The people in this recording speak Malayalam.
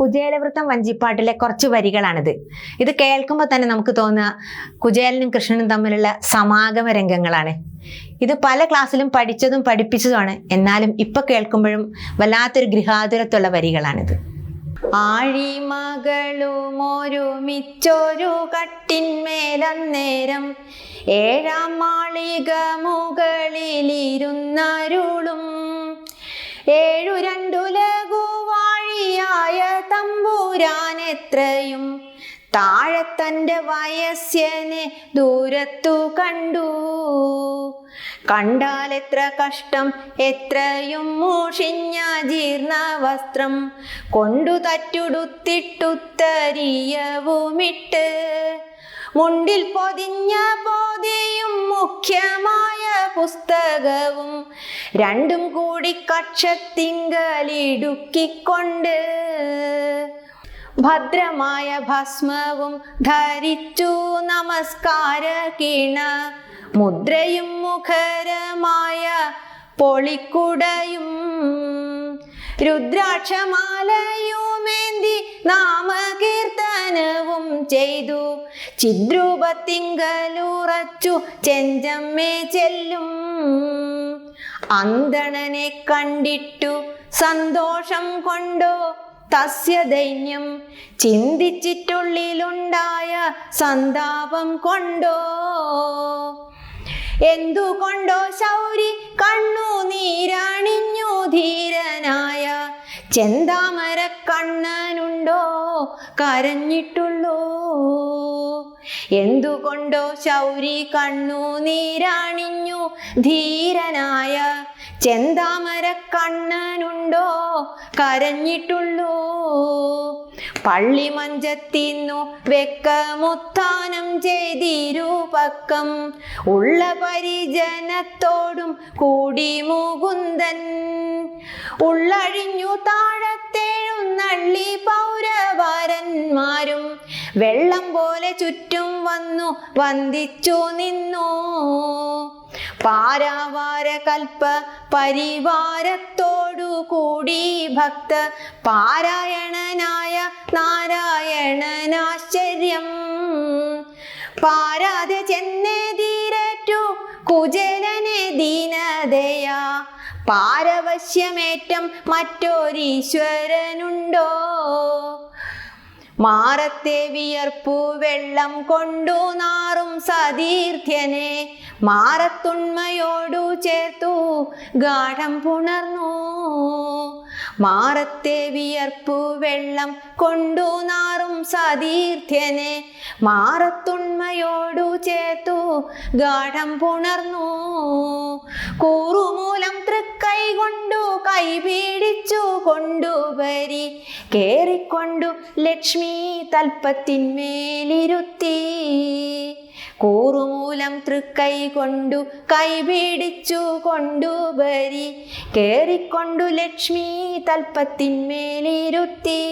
കുചേലവൃത്തം വഞ്ചിപ്പാട്ടിലെ കുറച്ച് വരികളാണിത്. ഇത് കേൾക്കുമ്പോൾ തന്നെ നമുക്ക് തോന്നുക കുചേലനും കൃഷ്ണനും തമ്മിലുള്ള സമാഗമ രംഗങ്ങളാണ്. ഇത് പല ക്ലാസ്സിലും പഠിച്ചതും പഠിപ്പിച്ചതുമാണ്. എന്നാലും ഇപ്പൊ കേൾക്കുമ്പോഴും വല്ലാത്തൊരു ഗൃഹാതുരത്തുള്ള വരികളാണിത്. ആഴിമകളുമൊരുമിച്ചൊരു കട്ടിന്മേലന്നേരം ഏഴാം മാളിക മുകളിലിരുന്നരുളും ഏഴു രണ്ടുലകുവാഴിയായ തമ്പുരാനെത്രയും താഴെ തൻ്റെ വയസ്യനെ ദൂരത്തു കണ്ടു. കണ്ടാൽ എത്ര കഷ്ടം, എത്രയും മൂഷിഞ്ഞ ജീർണ വസ്ത്രം കൊണ്ടു തറ്റുടുത്തിട്ടുത്തരീയവുമിട്ട് മുണ്ടിൽ പൊതിഞ്ഞ പോതിയും മുഖ്യമായ പുസ്തകവും രണ്ടും കൂടി കക്ഷത്തിങ്കലിടുക്കിക്കൊണ്ട് ഭദ്രമായ ഭസ്മവും ധരിച്ചു നമസ്കാര കീണ മുദ്രയും മുഖരമായ പൊളിക്കുടയും രുദ്രാക്ഷമാലയുമേന്തി നാമകീർത്തനവും ചെയ്തു ചിദ്രൂപത്തിങ്കലുറച്ചു ചെഞ്ചമ്മേ ചെല്ലും. അന്തണനെ കണ്ടിട്ടു സന്തോഷം കൊണ്ടോ തസ്യ ദൈന്യം ചിന്തിച്ചിട്ടുള്ളിലുണ്ടായ സന്താപം കൊണ്ടോ എന്തുകൊണ്ടോ ശൗരി കണ്ണുനീരണിഞ്ഞു ധീരനായ ചെന്താമര കണ്ണനുണ്ടോ കരഞ്ഞിട്ടുള്ളൂ. എന്തുകൊണ്ടോ ശൗരി കണ്ണുനീരണിഞ്ഞു ധീരനായ ചെന്താമര കണ്ണനുണ്ടോ കരഞ്ഞിട്ടുള്ളൂ. പള്ളിമഞ്ചത്തിന്നു വെക്കമുത്ഥാനം ചെയ്തിരുപക്കം ഉള്ള പരിജനത്തോടും കൂടി മുകുന്ദൻ ഉള്ളഴിഞ്ഞു താഴത്തെഴുന്നള്ളി പൗരവരന്മാരും വെള്ളം പോലെ ചുറ്റും വന്നു വന്ദിച്ചു നിന്നു. പാരാവാര കൽപ്പ പരിവാരത്തോടു കൂടി ഭക്ത പാരായണനായ നാരായണനാശ്ചര്യം പാരാതെ ചെന്നെതിരേറ്റു കുചേലനെ ദീനതയാ പാരവശ്യമേറ്റം മറ്റൊരീശ്വരനുണ്ടോ. മാറത്തെ വിയർപ്പു വെള്ളം കൊണ്ടു നാറും സതീർത്ഥ്യനെ മാറത്തുണ്മയോടു ചേർത്തു ഗാഠം പുണർന്നു. മാറത്തെ വിയർപ്പു വെള്ളം കൊണ്ടു നാറും സതീർത്ഥ്യനെ മാറത്തുണ്മയോടു ചേർത്തു ഗാഠം പുണർന്നു. കൂറുമൂലം തൃക്കൈ കൊണ്ടു കൈപിടിച്ചു കൊണ്ടുവരി കേറിക്കൊണ്ടു ലക്ഷ്മി തൽപ്പത്തിന്മേലിരുത്തി. കൂറുമൂലം തൃക്കൈ കൊണ്ടു കൈപിടിച്ചു കൊണ്ടുവരി കേറിക്കൊണ്ടു ലക്ഷ്മി തൽപ്പത്തിന്മേലിരുത്തി.